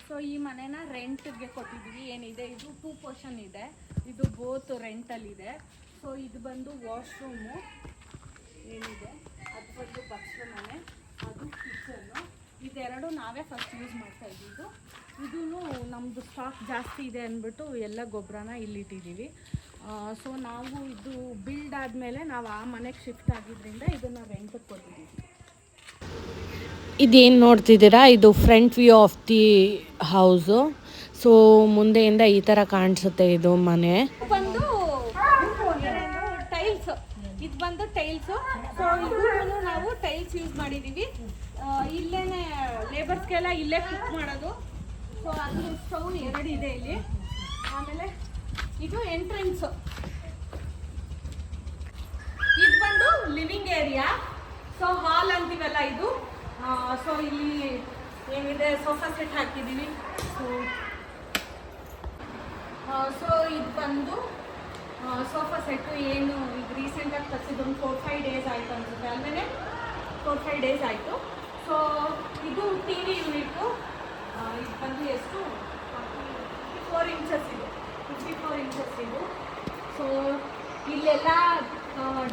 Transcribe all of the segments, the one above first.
So ಈ ಮನೆನ ರೆಂಟ್ಗೆ ಕೊಟ್ಟಿದ್ದೀವಿ. ಏನಿದೆ ಇದು 2 ಪೋರ್ಷನ್ ಇದೆ. ಇದು ಬೋತ್ ರೆಂಟಲ್ಲಿದೆ. ಸೊ ಇದು ಬಂದು ವಾಶ್ರೂಮು ಏನಿದೆ, ಅದು ಬಂದು ಭಕ್ಷಣ ಮನೆ, ಅದು ಕಿಚನ್ನು. ಇದೆರಡು ನಾವೇ ಫಸ್ಟ್ ಯೂಸ್ ಮಾಡ್ತಾ ಇದ್ದಿದ್ದು. ಇದೂ ನಮ್ಮದು ಸ್ಟಾಕ್ ಜಾಸ್ತಿ ಇದೆ ಅಂದ್ಬಿಟ್ಟು ಎಲ್ಲ ಗೊಬ್ಬರನ ಇಲ್ಲಿಟ್ಟಿದ್ದೀವಿ. ಸೊ ನಾವು ಇದು ಬಿಲ್ಡ್ ಆದಮೇಲೆ ನಾವು ಆ ಮನೆಗೆ ಶಿಫ್ಟ್ ಆಗಿದ್ದರಿಂದ ಇದನ್ನು ರೆಂಟಿಗೆ ಕೊಟ್ಟಿದ್ದೀವಿ. ಇದೇನು ನೋಡ್ತಿದ್ದೀರಾ, ಇದು front view of the house. So ಮುಂದೆಯಿಂದ ಈ ಥರ ಕಾಣಿಸುತ್ತೆ ಇದು ಮನೆ. ಬಂದು ಟೈಲ್ಸ್, ಇದು ಬಂದು ಟೈಲ್ಸು. ಸೊ ಇದನ್ನು ನಾವು ಟೈಲ್ಸ್ ಯೂಸ್ ಮಾಡಿದ್ದೀವಿ. ಇಲ್ಲೇನೆ ಲೇಬರ್ಸ್ಗೆಲ್ಲ ಇಲ್ಲೇ ಕುಕ್ ಮಾಡೋದು. ಸೊ ಅದು ಸ್ಟವ್ 2 ಇದೆ ಇಲ್ಲಿ. ಆಮೇಲೆ ಇದು ಎಂಟ್ರೆನ್ಸು. ಇದು ಬಂದು ಲಿವಿಂಗ್ ಏರಿಯಾ. ಸೊ ಹಾಲ್ ಅಂತೀವಲ್ಲ ಇದು. ಸೊ ಇಲ್ಲಿ ಏನಿದೆ ಸೋಫಾ ಸೆಟ್ ಹಾಕಿದ್ದೀವಿ. ಸೊ ಇದು ಬಂದು ಸೋಫಾ ಸೆಟ್ಟು. ಏನು ಈಗ ರೀಸೆಂಟಾಗಿ ತರಿಸಿದ್ದು ಒಂದು 4-5 ಡೇಸ್ ಆಯಿತು ಅನ್ಸುತ್ತೆ, ಅಲ್ಲೇ 4-5 ಡೇಸ್ ಆಯಿತು. ಸೊ ಇದು ಟಿ ವಿ ಯೂನಿಟ್ಟು. ಇದು ಬಂದು ಎಷ್ಟು 54 ಇಂಚಸ್ ಇದು, 54 ಇಂಚಸ್ ಇದು. ಸೊ ಇಲ್ಲೆಲ್ಲ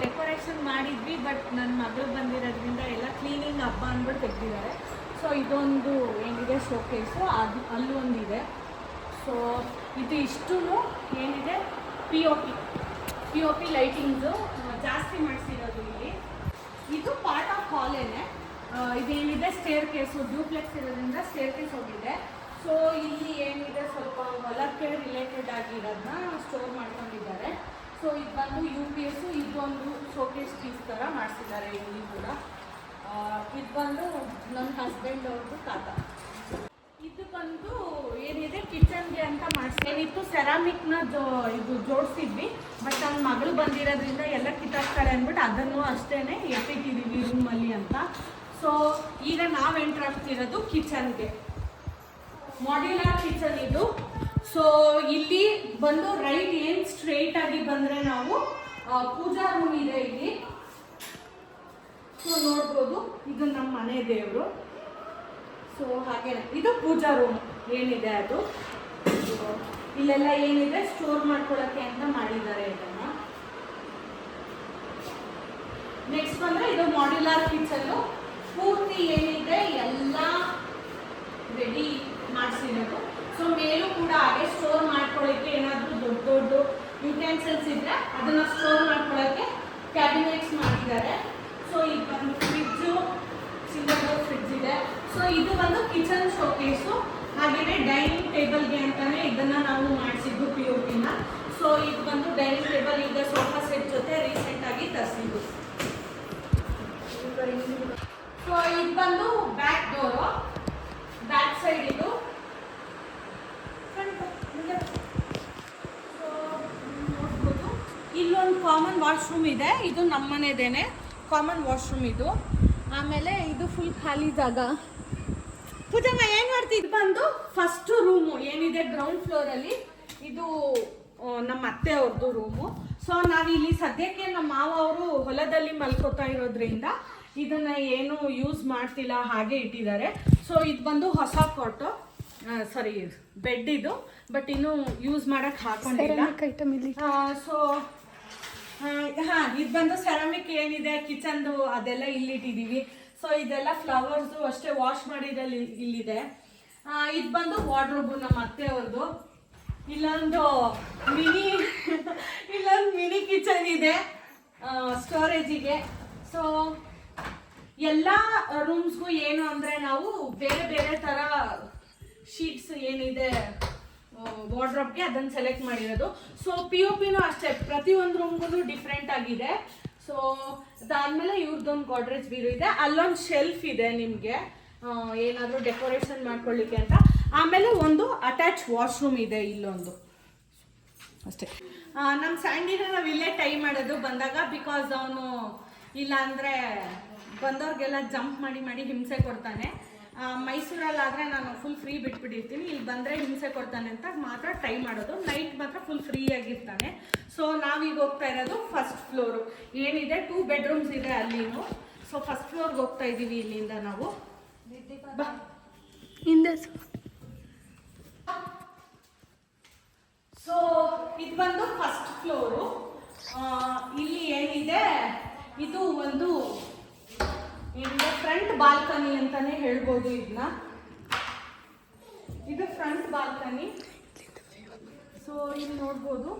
ಡೆಕೋರೇಷನ್ ಮಾಡಿದ್ವಿ, ಬಟ್ ನನ್ನ ಮಗಳು ಬಂದಿರೋದ್ರಿಂದ ಎಲ್ಲ ಕ್ಲೀನಿಂಗ್ ಹಬ್ಬ ಅಂದ್ಬಿಟ್ಟು ತೆಗೆದಿದ್ದಾರೆ. ಸೊ ಇದೊಂದು ಏನಿದೆ ಶೋಕೇಸು, ಅದು ಅಲ್ಲೊಂದಿದೆ. ಸೊ ಇದು ಇಷ್ಟೂ ಏನಿದೆ ಪಿ ಒ ಪಿ ಲೈಟಿಂಗ್ಸು ಜಾಸ್ತಿ ಮಾಡಿಸಿರೋದು ಇಲ್ಲಿ. ಇದು ಪಾರ್ಟ್ ಆಫ್ ಹಾಲೇನೆ. ಇದೇನಿದೆ ಸ್ಟೇರ್ ಕೇಸು, ಡ್ಯೂಪ್ಲೆಕ್ಸ್ ಇರೋದ್ರಿಂದ ಸ್ಟೇರ್ ಕೇಸ್ ಹೋಗಿದೆ. ಸೊ ಇಲ್ಲಿ ಏನಿದೆ ಸ್ವಲ್ಪ ಹೊಲಕ್ಕೆ ರಿಲೇಟೆಡ್ ಆಗಿರೋದನ್ನ ಸ್ಟೋರ್ ಮಾಡ್ಕೊಂಡಿದ್ದಾರೆ. ಸೊ ಇದು ಬಂದು UPS. ಇದೊಂದು ಶೋಕೇಸ್ ಪೀಸ್ ಥರ ಮಾಡಿಸಿದ್ದಾರೆ ಇಲ್ಲಿ ಕೂಡ. ಇದು ಬಂದು ನನ್ನ ಹಸ್ಬೆಂಡ್ ಅವ್ರದ್ದು ತಾತ. ಇದು ಬಂದು ಏನಿದೆ ಕಿಚನ್ಗೆ ಅಂತ ಮಾಡಿಸ್ದೇನಿತ್ತು. ಸೆರಾಮಿಕ್ನ ಇದು ಜೋಡಿಸಿದ್ವಿ, ಬಟ್ ನನ್ನ ಮಗಳು ಬಂದಿರೋದ್ರಿಂದ ಎಲ್ಲ ಕಿತ್ತಾಕ್ತಾರೆ ಅಂದ್ಬಿಟ್ಟು ಅದನ್ನು ಅಷ್ಟೇ ಎತ್ತಿಟ್ಟಿದ್ದೀವಿ ರೂಮಲ್ಲಿ ಅಂತ. ಸೊ ಈಗ ನಾವು ಎಂಟ್ರ್ ಆಗ್ತಿರೋದು ಕಿಚನ್ಗೆ. ಮಾಡ್ಯುಲರ್ ಕಿಚನ್ ಇದು. ಸೊ ಇಲ್ಲಿ ಬಂದು ರೈಟ್ ಏನು ಸ್ಟ್ರೈಟ್ ಆಗಿ ಬಂದರೆ ನಾವು ಪೂಜಾ ರೂಮ್ ಇದೆ ಇಲ್ಲಿ. ಸೊ ನೋಡ್ಬೋದು, ಇದು ನಮ್ಮ ಮನೆ ದೇವರು. ಸೊ ಹಾಗೆ ಇದು ಪೂಜಾ ರೂಮ್ ಏನಿದೆ ಅದು. ಇಲ್ಲೆಲ್ಲ ಏನಿದೆ ಸ್ಟೋರ್ ಮಾಡ್ಕೊಳ್ಳೋಕ್ಕೆ ಅಂತ ಮಾಡಿದ್ದಾರೆ ಇದನ್ನ. ನೆಕ್ಸ್ಟ್ ಬಂದರೆ ಇದು ಮಾಡ್ಯುಲರ್ ಕಿಚನ್ನು. ಪೂರ್ತಿ ಏನಿದೆ ಎಲ್ಲ ರೆಡಿ ಮಾಡಿಸಿರೋದು. ಸೊ ಮೇಲೂ ಕೂಡ ಹಾಗೆ ಸ್ಟೋರ್ ಮಾಡ್ಕೊಳ್ಳೋಕ್ಕೆ ಏನಾದರೂ ದೊಡ್ಡ ದೊಡ್ಡ ಯುಟೆನ್ಸಿಲ್ಸ್ ಇದ್ದರೆ ಅದನ್ನು ಸ್ಟೋರ್ ಮಾಡ್ಕೊಳ್ಳೋಕ್ಕೆ ಕ್ಯಾಬಿನೆಟ್ಸ್ ಮಾಡಿದ್ದಾರೆ. ಸೊ ಈಗ ಬಂದು ಫ್ರಿಜ್ಜು, ಸಿಂಗಲ್ ಡೋರ್ ಫ್ರಿಡ್ಜ್ ಇದೆ. ಸೊ ಇದು ಬಂದು ಕಿಚನ್ ಶೋಕೇಸು. ಹಾಗೆಯೇ ಡೈನಿಂಗ್ ಟೇಬಲ್ಗೆ ಅಂತಲೇ ಇದನ್ನು ನಾವು ಮಾಡಿಸಿದ್ದು POPನ. ಸೊ ಇದು ಬಂದು ಡೈನಿಂಗ್ ಟೇಬಲ್ ಈಗ ಸೋಫಾ ಸೆಟ್ ಜೊತೆ ರೀಸೆಂಟಾಗಿ ತರಿಸಿದ್ದು. ಸೊ ಇದು ಬಂದು ಬ್ಯಾಕ್ ಡೋರು, ಬ್ಯಾಕ್ ಸೈಡ್ ಇದು. ಸೊ ನೋಡ್ಬೋದು, ಇಲ್ಲೊಂದು ಕಾಮನ್ ವಾಶ್ರೂಮ್ ಇದೆ. ಇದು ನಮ್ಮ ಮನೆದೇನೆ ಕಾಮನ್ ವಾಶ್ರೂಮ್ ಇದು. ಆಮೇಲೆ ಇದು ಫುಲ್ ಖಾಲಿ ಜಾಗ. ಪೂಜಮ್ಮ ಏನು ಮಾಡ್ತಿದ್ದು ಬಂದು ಫಸ್ಟ್ ರೂಮು ಏನಿದೆ ಗ್ರೌಂಡ್ ಫ್ಲೋರಲ್ಲಿ, ಇದು ನಮ್ಮ ಅತ್ತೆ ಅವ್ರದ್ದು ರೂಮು. ಸೊ ನಾವಿಲ್ಲಿ ಸದ್ಯಕ್ಕೆ ನಮ್ಮ ಮಾವ ಅವರು ಹೊಲದಲ್ಲಿ ಮಲ್ಕೋತಾ ಇರೋದ್ರಿಂದ ಇದನ್ನು ಏನು ಯೂಸ್ ಮಾಡ್ತಿಲ್ಲ, ಹಾಗೆ ಇಟ್ಟಿದ್ದಾರೆ. ಸೊ ಇದು ಬಂದು ಹೊಸ ಕಾಟು, ಸಾರಿ ಬೆಡ್ ಇದು, ಬಟ್ ಇನ್ನೂ ಯೂಸ್ ಮಾಡೋಕ್ಕೆ ಹಾಕೊಂಡಿಲ್ಲ. ಸೊ ಹಾಂ, ಇದು ಬಂದು ಸೆರಾಮಿಕ್ ಏನಿದೆ ಕಿಚನ್ದು ಅದೆಲ್ಲ ಇಲ್ಲಿಟ್ಟಿದ್ದೀವಿ. ಸೊ ಇದೆಲ್ಲ ಫ್ಲವರ್ಸು ಅಷ್ಟೇ ವಾಶ್ ಮಾಡಿದಲ್ಲಿ ಇಲ್ಲಿದೆ. ಇದು ಬಂದು ವಾರ್ಡ್ರೋಬು ನಮ್ಮ ಅತ್ತೆ ಅವ್ರದ್ದು. ಇಲ್ಲೊಂದು ಮಿನಿ ಕಿಚನ್ ಇದೆ ಸ್ಟೋರೇಜಿಗೆ. ಸೊ ಎಲ್ಲ ರೂಮ್ಸ್ಗೂ ಏನು ಅಂದರೆ ನಾವು ಬೇರೆ ಬೇರೆ ಥರ ಶೀಟ್ಸ್ ಏನಿದೆ ವಾರ್ಡ್ರೋಬ್ಗೆ ಅದನ್ನು ಸೆಲೆಕ್ಟ್ ಮಾಡಿರೋದು. ಸೊ POPನೂ ಅಷ್ಟೇ ಪ್ರತಿಯೊಂದು ರೂಮ್ಗೂ ಡಿಫ್ರೆಂಟ್ ಆಗಿದೆ. ಸೊ ಅದಾದಮೇಲೆ ಇವ್ರದ್ದೊಂದು ಗೋಡ್ರೇಜ್ ಬೀರು ಇದೆ. ಅಲ್ಲೊಂದು ಶೆಲ್ಫ್ ಇದೆ ನಿಮಗೆ ಏನಾದರೂ ಡೆಕೋರೇಷನ್ ಮಾಡ್ಕೊಳ್ಳಿಕ್ಕೆ ಅಂತ. ಆಮೇಲೆ ಒಂದು ಅಟ್ಯಾಚ್ ವಾಶ್ರೂಮ್ ಇದೆ ಇಲ್ಲೊಂದು ಅಷ್ಟೇ. ನಮ್ಮ ಸ್ಯಾಂಡಿನ ನಾವು ಇಲ್ಲೇ ಟೈ ಮಾಡೋದು ಬಂದಾಗ, ಬಿಕಾಸ್ ಅವನು ಇಲ್ಲ ಅಂದರೆ ಬಂದವ್ರಿಗೆಲ್ಲ ಜಂಪ್ ಮಾಡಿ ಹಿಂಸೆ ಕೊಡ್ತಾನೆ. ಮೈಸೂರಲ್ಲಾದರೆ ನಾನು ಫುಲ್ ಫ್ರೀ ಬಿಟ್ಬಿಟ್ಟಿರ್ತೀನಿ, ಇಲ್ಲಿ ಬಂದರೆ ಹಿಂಸೆ ಕೊಡ್ತಾನೆ ಅಂತ ಮಾತ್ರ ಟ್ರೈ ಮಾಡೋದು. ನೈಟ್ ಮಾತ್ರ ಫುಲ್ ಫ್ರೀ ಆಗಿರ್ತಾನೆ. ಸೊ ನಾವೀಗ ಹೋಗ್ತಾ ಇರೋದು ಫಸ್ಟ್ ಫ್ಲೋರು ಏನಿದೆ 2 ಬೆಡ್ರೂಮ್ಸ್ ಇದೆ ಅಲ್ಲಿನೂ. ಸೊ ಫಸ್ಟ್ ಫ್ಲೋರ್ಗೆ ಹೋಗ್ತಾ ಇದ್ದೀವಿ ಇಲ್ಲಿಂದ ನಾವು. ಬಾ ಹಿಂದೆ ಸೊ ಇದು ಬಂದು ಫಸ್ಟ್ ಫ್ಲೋರು. ಇಲ್ಲಿ ಏನಿದೆ, ಇದು ಒಂದು ಏನಿದೆ ಫ್ರಂಟ್ ಬಾಲ್ಕನಿ ಅಂತಾನೆ ಹೇಳ್ಬೋದು ಇದನ್ನ. ಇದು ಫ್ರಂಟ್ ಬಾಲ್ಕನಿ. ಸೊ ಇಲ್ಲಿ ನೋಡ್ಬೋದು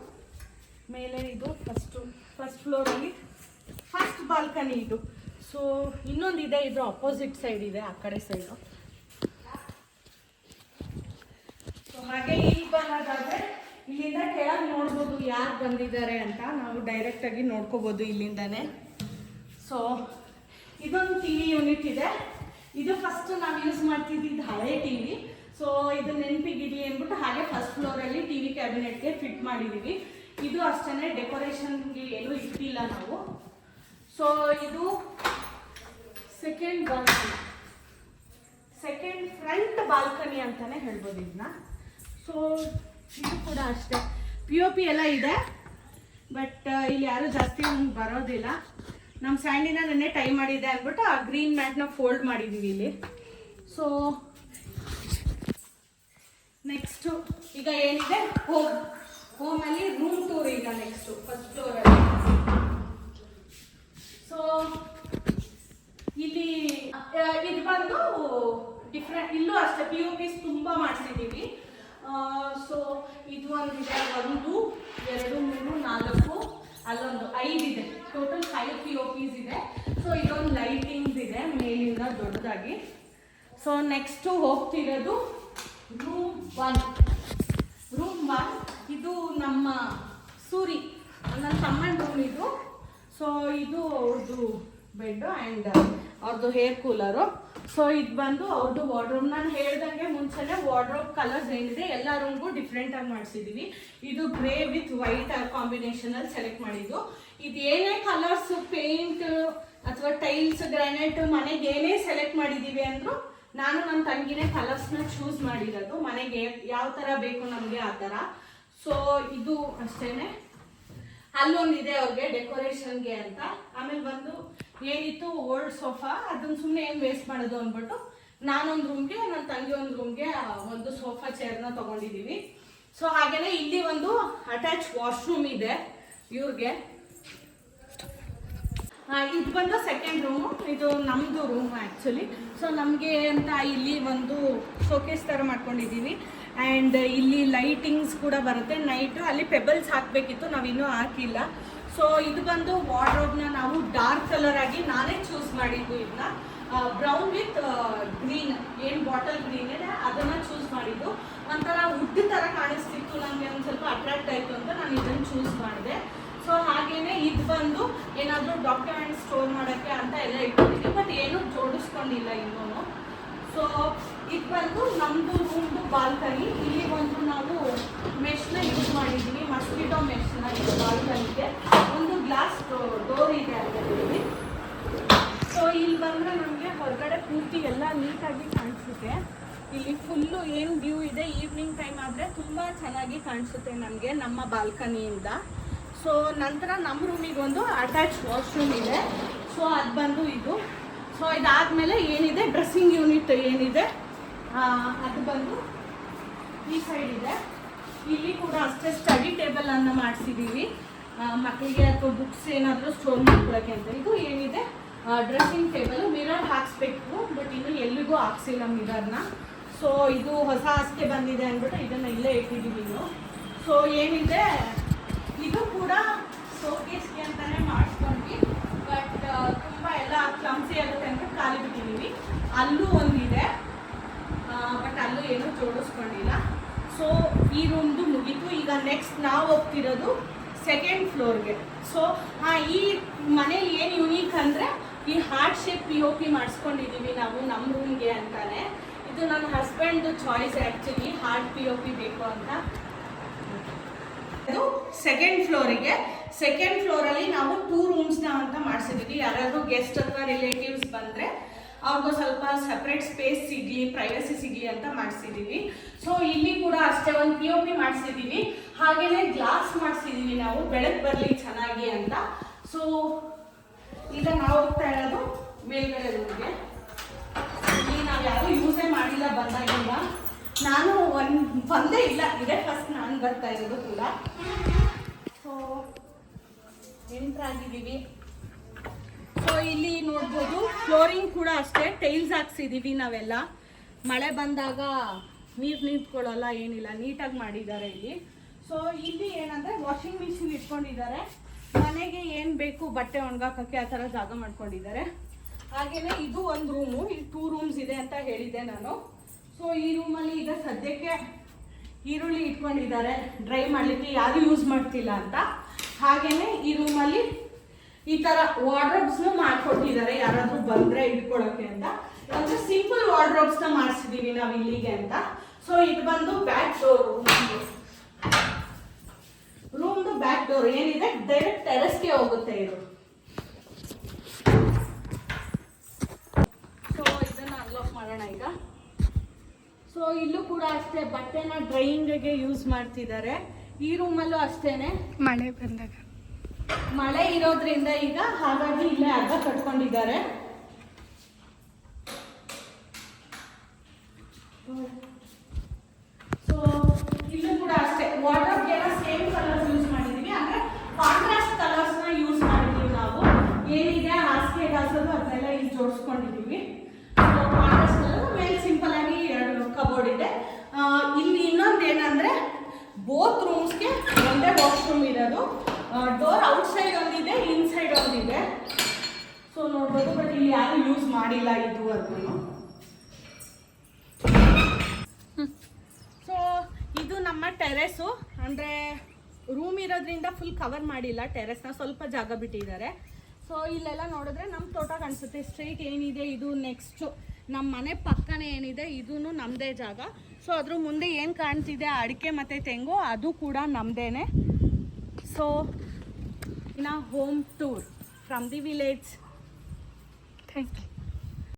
ಮೇಲೆ ಇದು ಫಸ್ಟ್ ಫ್ಲೋರಲ್ಲಿ ಫಸ್ಟ್ ಬಾಲ್ಕನಿ ಇದು. ಸೊ ಇನ್ನೊಂದಿದೆ, ಇದು ಅಪೋಸಿಟ್ ಸೈಡ್ ಇದೆ, ಆ ಕಡೆ ಸೈಡು. ಸೊ ಹಾಗೆ ಇಲ್ಲಿ ಬರೋದಾದ್ರೆ ಇಲ್ಲಿಂದ ಕೆಳಗೆ ನೋಡ್ಬೋದು ಯಾರು ಬಂದಿದ್ದಾರೆ ಅಂತ. ನಾವು ಡೈರೆಕ್ಟಾಗಿ ನೋಡ್ಕೋಬೋದು ಇಲ್ಲಿಂದಾನೆ. ಸೊ ಇದೊಂದು ಟಿ ವಿ ಯೂನಿಟ್ ಇದೆ. ಇದು ಫಸ್ಟ್ ನಾವು ಯೂಸ್ ಮಾಡ್ತಿದ್ದಿದ್ದು ಹಳೆ ಟಿ ವಿ. ಸೊ ಇದು ನೆನಪಿಗಿರಲಿ ಅಂದ್ಬಿಟ್ಟು ಹಾಗೆ ಫಸ್ಟ್ ಫ್ಲೋರಲ್ಲಿ ಟಿ ವಿ ಕ್ಯಾಬಿನೆಟ್ಗೆ ಫಿಟ್ ಮಾಡಿದ್ದೀವಿ. ಇದು ಅಷ್ಟೇ, ಡೆಕೋರೇಷನ್ಗೆ ಏನೂ ಇಟ್ಟಿಲ್ಲ ನಾವು. ಸೊ ಇದು ಸೆಕೆಂಡ್ ಫ್ರಂಟ್ ಬಾಲ್ಕನಿ ಅಂತಾನೆ ಹೇಳ್ಬೋದು ಇದನ್ನ. ಸೊ ಇದು ಕೂಡ ಅಷ್ಟೇ, POP ಎಲ್ಲ ಇದೆ. ಬಟ್ ಇಲ್ಲಿ ಯಾರು ಜಾಸ್ತಿ ಬರೋದಿಲ್ಲ. ನಮ್ಮ ಸ್ಯಾಂಡಿನ ನೆನ್ನೆ ಟೈ ಮಾಡಿದೆ ಅಂದ್ಬಿಟ್ಟು ಆ ಗ್ರೀನ್ ಮ್ಯಾಟ್ನ ಫೋಲ್ಡ್ ಮಾಡಿದ್ದೀವಿ ಇಲ್ಲಿ. ಸೊ ನೆಕ್ಸ್ಟು ಈಗ ಏನಿದೆ, ಹೋಮಲ್ಲಿ ರೂಮ್ ಟೂರ್. ಈಗ ನೆಕ್ಸ್ಟು ಫಸ್ಟ್ ಫ್ಲೋರಲ್ಲಿ. ಸೊ ಇಲ್ಲಿ ಇದು ಬಂದು ಡಿಫ್ರೆಂಟ್, ಇಲ್ಲೂ ಅಷ್ಟೇ POPs ತುಂಬ ಮಾಡಿಸಿದ್ದೀವಿ. ಸೊ ಇದು ಒಂದಿದೆ, 1 2 3 4, ಅಲ್ಲೊಂದು 5 ಇದೆ. ಟೋಟಲ್ 5 POPs ಇದೆ. ಸೊ ಇದೊಂದು ಲೈಟಿಂಗ್ಸ್ ಇದೆ ಮೇಲಿಂದ ದೊಡ್ಡದಾಗಿ. ಸೊ ನೆಕ್ಸ್ಟು ಹೋಗ್ತಿರೋದು ರೂಮ್ 1. ಇದು ನಮ್ಮ ಸೂರಿ, ನನ್ನ ತಮ್ಮನ ರೂಮ್ ಇದು. ಸೊ ಇದು ಅವ್ರದ್ದು ಬೆಡ್ಡು ಆ್ಯಂಡ್ ಅವ್ರದ್ದು ಹೇರ್ ಕೂಲರು. ಸೊ ಇದು ಬಂದು ಅವ್ರದ್ದು ವಾರ್ಡ್ರೋಬ್. ನಾನು ಹೇಳ್ದಂಗೆ ಮುಂಚೆನೇ ವಾರ್ಡ್ರೋಬ್ ಕಲರ್ಸ್ ಏನಿದೆ ಎಲ್ಲ ರೂಮ್ಗೂ ಡಿಫ್ರೆಂಟಾಗಿ ಮಾಡಿಸಿದ್ದೀವಿ. ಇದು ಗ್ರೇ ವಿತ್ ವೈಟ್ ಕಾಂಬಿನೇಷನಲ್ಲಿ ಸೆಲೆಕ್ಟ್ ಮಾಡಿದ್ದು. ಇದು ಏನೇ ಕಲರ್ಸ್, ಪೇಂಟ್ ಅಥವಾ ಟೈಲ್ಸ್, ಗ್ರಾನೈಟ್, ಮನೆಗೆ ಏನೇ ಸೆಲೆಕ್ಟ್ ಮಾಡಿದ್ದೀವಿ ಅಂದರೂ ನಾನು ನನ್ನ ತಂಗಿನೇ ಕಲರ್ಸ್ನ ಚೂಸ್ ಮಾಡಿರೋದು. ಮನೆಗೆ ಯಾವ ಥರ ಬೇಕು ನಮಗೆ ಆ ಥರ. ಸೊ ಇದು ಅಷ್ಟೇ. ಅಲ್ಲೊಂದಿದೆ ಅವ್ರಿಗೆ ಡೆಕೋರೇಷನ್ಗೆ ಅಂತ. ಆಮೇಲೆ ಬಂದು ಏನಿತ್ತು ಓಲ್ಡ್ ಸೋಫಾ, ಅದನ್ನು ಸುಮ್ಮನೆ ಏನು ವೇಸ್ಟ್ ಮಾಡೋದು ಅಂದ್ಬಿಟ್ಟು ನಾನೊಂದು ರೂಮ್ಗೆ, ನನ್ನ ತಂಗಿ ಒಂದು ರೂಮ್ಗೆ ಒಂದು ಸೋಫಾ ಚೇರ್ನ ತೊಗೊಂಡಿದ್ದೀವಿ. ಸೊ ಹಾಗೆಯೇ ಇಲ್ಲಿ ಒಂದು ಅಟ್ಯಾಚ್ ವಾಶ್ರೂಮ್ ಇದೆ ಇವ್ರಿಗೆ. ಇದು ಬಂದು ಸೆಕೆಂಡ್ ರೂಮು. ಇದು ನಮ್ಮದು ರೂಮ್ ಆ್ಯಕ್ಚುಲಿ. ಸೊ ನಮಗೆ ಅಂತ ಇಲ್ಲಿ ಒಂದು ಶೋಕೇಸ್ ಥರ ಮಾಡ್ಕೊಂಡಿದ್ದೀವಿ. ಆ್ಯಂಡ್ ಇಲ್ಲಿ ಲೈಟಿಂಗ್ಸ್ ಕೂಡ ಬರುತ್ತೆ ನೈಟು. ಅಲ್ಲಿ ಪೆಬಲ್ಸ್ ಹಾಕಬೇಕಿತ್ತು, ನಾವಿನ್ನೂ ಹಾಕಿಲ್ಲ. ಸೊ ಇದು ಬಂದು ವಾರ್ಡ್ರೋಬ್ನ ನಾವು ಡಾರ್ಕ್ ಕಲರ್ ಆಗಿ ನಾನೇ ಚೂಸ್ ಮಾಡಿದ್ದು. ಇದನ್ನ ಬ್ರೌನ್ ವಿತ್ ಗ್ರೀನ್, ಏನು ಬಾಟಲ್ ಗ್ರೀನ್ ಇದೆ ಅದನ್ನು ಚೂಸ್ ಮಾಡಿದ್ದು. ಒಂಥರ ವುಡ್ ಥರ ಕಾಣಿಸ್ತಿತ್ತು, ನನಗೆ ಒಂದು ಸ್ವಲ್ಪ ಅಟ್ರಾಕ್ಟ್ ಆಯಿತು ಅಂತ ನಾನು ಇದನ್ನು ಚೂಸ್ ಮಾಡಿದೆ. ಸೊ ಹಾಗೇನೆ ಇದು ಬಂದು ಏನಾದರೂ ಡಾಕ್ಯುಮೆಂಟ್ ಸ್ಟೋರ್ ಮಾಡೋಕ್ಕೆ ಅಂತ ಎಲ್ಲ ಇಟ್ಕೊಂಡಿದ್ದೀವಿ, ಬಟ್ ಏನೂ ಜೋಡಿಸ್ಕೊಂಡಿಲ್ಲ ಇನ್ನೂ. ಸೊ ಇದು ಬಂದು ನಮ್ಮದು ರೂಮ್ದು ಬಾಲ್ಕನಿ. ಇಲ್ಲಿ ಒಂದು ನಾವು ಮೆಶ್ನ ಯೂಸ್ ಮಾಡಿದ್ದೀವಿ, ಮಸ್ಕಿಟೋ ಮೆಶ್ನ. ಇದು ಬಾಲ್ಕನಿಗೆ ಒಂದು ಗ್ಲಾಸ್ ಡೋರ್ ಇದೆ ಅದರಲ್ಲಿ. ಸೊ ಇಲ್ಲಿ ಬಂದರೆ ನಮಗೆ ಹೊರಗಡೆ ಪೂರ್ತಿ ಎಲ್ಲ ನೀಟಾಗಿ ಕಾಣಿಸುತ್ತೆ. ಇಲ್ಲಿ ಫುಲ್ಲು ಏನು ವ್ಯೂ ಇದೆ, ಈವ್ನಿಂಗ್ ಟೈಮ್ ಆದರೆ ತುಂಬ ಚೆನ್ನಾಗಿ ಕಾಣಿಸುತ್ತೆ ನಮಗೆ ನಮ್ಮ ಬಾಲ್ಕನಿಯಿಂದ. ಸೊ ನಂತರ ನಮ್ಮ ರೂಮಿಗೆ ಒಂದು ಅಟ್ಯಾಚ್ ವಾಶ್ರೂಮ್ ಇದೆ. ಸೊ ಅದು ಬಂದು ಇದು. ಸೊ ಇದಾದಮೇಲೆ ಏನಿದೆ ಡ್ರೆಸ್ಸಿಂಗ್ ಯೂನಿಟ್ ಏನಿದೆ ಅದು ಬಂದು ಈ ಸೈಡ್ ಇದೆ. ಇಲ್ಲಿ ಕೂಡ ಅಷ್ಟೇ ಸ್ಟಡಿ ಟೇಬಲನ್ನು ಮಾಡಿಸಿದ್ದೀವಿ ಮಕ್ಕಳಿಗೆ, ಅಥವಾ ಬುಕ್ಸ್ ಏನಾದರೂ ಸ್ಟೋರ್ ಮಾಡ್ಕೊಳ್ಳೋಕ್ಕೆ ಅಂತ. ಇದು ಏನಿದೆ ಡ್ರೆಸ್ಸಿಂಗ್ ಟೇಬಲು. ಮಿರರ್ ಹಾಕ್ಸ್ಬೇಕು, ಬಟ್ ಇನ್ನೂ ಎಲ್ಲಿಗೂ ಹಾಕ್ಸಿಲ್ಲ ಮಿರರ್ನ. ಸೊ ಇದು ಹೊಸ ಆಸ್ತಿ ಬಂದಿದೆ ಅಂದ್ಬಿಟ್ಟು ಇದನ್ನು ಇಲ್ಲೇ ಇಟ್ಟಿದ್ದೀವಿ ಇನ್ನು. ಸೊ ಏನಿದೆ ಇದು ಕೂಡ ಶೋಕೇಸ್ಗೆ ಅಂತಲೇ ಮಾಡಿಸ್ಕೊಂಡ್ವಿ, ಬಟ್ ತುಂಬ ಎಲ್ಲ ಕ್ಲಮ್ಸಿ ಆಗುತ್ತೆ ಅಂತ ಖಾಲಿ ಬಿಟ್ಟಿದ್ದೀವಿ. ಅಲ್ಲೂ ಒಂದಿದೆ, ಬಟ್ ಅಲ್ಲೂ ಏನೂ ಜೋಡಿಸ್ಕೊಂಡಿಲ್ಲ. ಸೊ ಈ ರೂಮ್ದು ಮುಗೀತು. ಈಗ ನೆಕ್ಸ್ಟ್ ನಾವು ಹೋಗ್ತಿರೋದು ಸೆಕೆಂಡ್ ಫ್ಲೋರ್ಗೆ. ಸೊ ಈ ಮನೇಲಿ ಏನು ಯುನೀಕ್ ಅಂದರೆ ಈ ಹಾರ್ಟ್ ಶೇಪ್ POP ಮಾಡಿಸ್ಕೊಂಡಿದ್ದೀವಿ ನಾವು ನಮ್ಮ ರೂಮ್ಗೆ ಅಂತಾನೆ. ಇದು ನನ್ನ ಹಸ್ಬೆಂಡ್ದು ಚಾಯ್ಸ್ ಆ್ಯಕ್ಚುಲಿ, ಹಾರ್ಟ್ POP ಬೇಕು ಅಂತ. ಅದು ಸೆಕೆಂಡ್ ಫ್ಲೋರಿಗೆ. ಸೆಕೆಂಡ್ ಫ್ಲೋರಲ್ಲಿ ನಾವು 2 ರೂಮ್ಸ್ನ ಅಂತ ಮಾಡಿಸಿದ್ದೀವಿ. ಯಾರಾದರೂ ಗೆಸ್ಟ್ ಅಥವಾ ರಿಲೇಟಿವ್ಸ್ ಬಂದರೆ ಅವ್ರಿಗೂ ಸ್ವಲ್ಪ ಸಪ್ರೇಟ್ ಸ್ಪೇಸ್ ಸಿಗಲಿ, ಪ್ರೈವಸಿ ಸಿಗಲಿ ಅಂತ ಮಾಡಿಸಿದ್ದೀವಿ. ಸೊ ಇಲ್ಲಿ ಕೂಡ ಅಷ್ಟೇ ಒಂದು POP ಮಾಡಿಸಿದ್ದೀವಿ. ಹಾಗೆಯೇ ಗ್ಲಾಸ್ ಮಾಡಿಸಿದ್ದೀವಿ ನಾವು, ಬೆಳಕು ಬರಲಿ ಚೆನ್ನಾಗಿ ಅಂತ. ಸೊ ಈಗ ನಾವು ಹೋಗ್ತಾ ಇರೋದು ಮೇಲ್ಗಡೆ ರೂಮ್ಗೆ. ಇಲ್ಲಿ ನಾವು ಯಾರೂ ಯೂಸೇ ಮಾಡಿಲ್ಲ ಬಂದಾಗಿಲ್ಲ. ನಾನು ಬಂದೇ ಇಲ್ಲ, ಇದೇ ಫಸ್ಟ್ ನಾನು ಬರ್ತಾ ಇರೋದು ಕೂಡ. ಸೊ ಎಂಟ್ರ್ ಆಗಿದ್ದೀವಿ. ಸೊ ಇಲ್ಲಿ ನೋಡ್ಬೋದು ಫ್ಲೋರಿಂಗ್ ಕೂಡ ಅಷ್ಟೇ ಟೈಲ್ಸ್ ಹಾಕ್ಸಿದ್ದೀವಿ ನಾವೆಲ್ಲ. ಮಳೆ ಬಂದಾಗ ನೀರು ನಿಂತ್ಕೊಳ್ಳಲ್ಲ, ಏನಿಲ್ಲ, ನೀಟಾಗಿ ಮಾಡಿದ್ದಾರೆ ಇಲ್ಲಿ. ಸೊ ಇಲ್ಲಿ ಏನಂದರೆ ವಾಷಿಂಗ್ ಮಿಷಿನ್ ಇಟ್ಕೊಂಡಿದ್ದಾರೆ. ಮನೆಗೆ ಏನು ಬೇಕು ಬಟ್ಟೆ ಒಣಗಾಕೋಕ್ಕೆ ಆ ಥರ ಜಾಗ ಮಾಡ್ಕೊಂಡಿದ್ದಾರೆ. ಹಾಗೆಯೇ ಇದು ಒಂದು ರೂಮು, ಇಲ್ಲಿ 2 ರೂಮ್ಸ್ ಇದೆ ಅಂತ ಹೇಳಿದ್ದೆ ನಾನು. ಸೊ ಈ ರೂಮಲ್ಲಿ ಈಗ ಸದ್ಯಕ್ಕೆ ಈರುಳ್ಳಿ ಇಟ್ಕೊಂಡಿದ್ದಾರೆ ಡ್ರೈ ಮಾಡಲಿಕ್ಕೆ, ಯಾರು ಯೂಸ್ ಮಾಡ್ತಿಲ್ಲ ಅಂತ. ಹಾಗೆಯೇ ಈ ರೂಮಲ್ಲಿ ಈ ಥರ ವಾರ್ಡ್ರೋಬ್ಸ್ನ ಮಾಡ್ಕೊಟ್ಟಿದ್ದಾರೆ, ಯಾರಾದರೂ ಬಂದರೆ ಇಟ್ಕೊಳ್ಳೋಕ್ಕೆ ಅಂತ. ಅಂದರೆ ಸಿಂಪಲ್ ವಾರ್ಡ್ರೋಬ್ಸ್ನ ಮಾಡಿಸಿದ್ದೀವಿ ನಾವು ಇಲ್ಲಿಗೆ ಅಂತ. ಸೊ ಇದು ಬಂದು ಬ್ಯಾಕ್ ಡೋರ್, ರೂಮ್ದು ಬ್ಯಾಕ್ ಡೋರ್ ಏನಿದೆ ಡೈರೆಕ್ಟ್ ಟೆರೆಸ್ಗೆ ಹೋಗುತ್ತೆ ಇದು. ಸೊ ಇದನ್ನು ಅನ್ಲಾಕ್ ಮಾಡೋಣ ಈಗ. ಸೊ ಇಲ್ಲೂ ಕೂಡ ಅಷ್ಟೇ ಬಟ್ಟೆನ ಡ್ರೈಯಿಂಗ್ಗೆ ಯೂಸ್ ಮಾಡ್ತಿದ್ದಾರೆ. ಈ ರೂಮಲ್ಲೂ ಅಷ್ಟೇನೆ ಮಳೆ ಬಂದಾಗ ಮಳೆ ಇರೋದ್ರಿಂದ ಈಗ ಹಾಗಾಗಿ ಇಲ್ಲೇ ಹಗ್ಗ ಕಟ್ಕೊಂಡಿದ್ದಾರೆ. ಸೊ ಇಲ್ಲೂ ಕೂಡ ಅಷ್ಟೇ ವಾರ್ಡ್ರೋಬ್ಗೆಲ್ಲ ಸೇಮ್ ಕಲರ್ಸ್ ಯೂಸ್ ಮಾಡಿದ್ದೀವಿ, ಅಂದರೆ ಕಾಂಟ್ರಾಸ್ಟ್ ಕಲರ್ಸ್ನ ಯೂಸ್ ಮಾಡಿದ್ದೀವಿ ನಾವು. ಏನಿದೆ ಹಾಸಿಗೆ ಹಾಸೋದು ಅದನ್ನೆಲ್ಲ ಇಲ್ಲಿ ಜೋಡಿಸ್ಕೊಂಡಿದ್ದೀವಿ. ಸೊ ಕಾಂಟ್ರಾಸ್ಟ್ ಕಲರ್ ಮೇಲೆ ಸಿಂಪಲ್ ಆಗಿ 2 ಕಬೋರ್ಡ್ ಇದೆ. ಇಲ್ಲಿ ಇನ್ನೊಂದು ಏನಂದರೆ ಬೋತ್ ರೂಮ್ಸ್ಗೆ ಒಂದೇ ವಾಶ್ರೂಮ್ ಇರೋದು. ಡೋರ್ ಔಟ್ಸೈಡ್ ಒಂದಿದೆ, ಇನ್ಸೈಡ್ ಒಂದಿದೆ. ಸೊ ನೋಡ್ಬೋದು, ಬಟ್ ಇಲ್ಲಿ ಯಾರು ಯೂಸ್ ಮಾಡಿಲ್ಲ ಇದುವರೆಗೂ. ಸೊ ಇದು ನಮ್ಮ ಟೆರೆಸು, ಅಂದರೆ ರೂಮ್ ಇರೋದ್ರಿಂದ ಫುಲ್ ಕವರ್ ಮಾಡಿಲ್ಲ ಟೆರೆಸ್ನ, ಸ್ವಲ್ಪ ಜಾಗ ಬಿಟ್ಟಿದ್ದಾರೆ. ಸೊ ಇಲ್ಲೆಲ್ಲ ನೋಡಿದ್ರೆ ನಮ್ಮ ತೋಟ ಕಾಣಿಸುತ್ತೆ. ಸ್ಟ್ರೈಟ್ ಏನಿದೆ ಇದು ನೆಕ್ಸ್ಟು ನಮ್ಮ ಮನೆ ಪಕ್ಕನೇ ಏನಿದೆ ಇದೂ ನಮ್ಮದೇ ಜಾಗ. ಸೊ ಅದ್ರ ಮುಂದೆ ಏನು ಕಾಣ್ತಿದೆ ಅಡಿಕೆ ಮತ್ತು ತೆಂಗು, ಅದು ಕೂಡ ನಮ್ಮದೇನೆ. So in a home tour from the village. Thank you.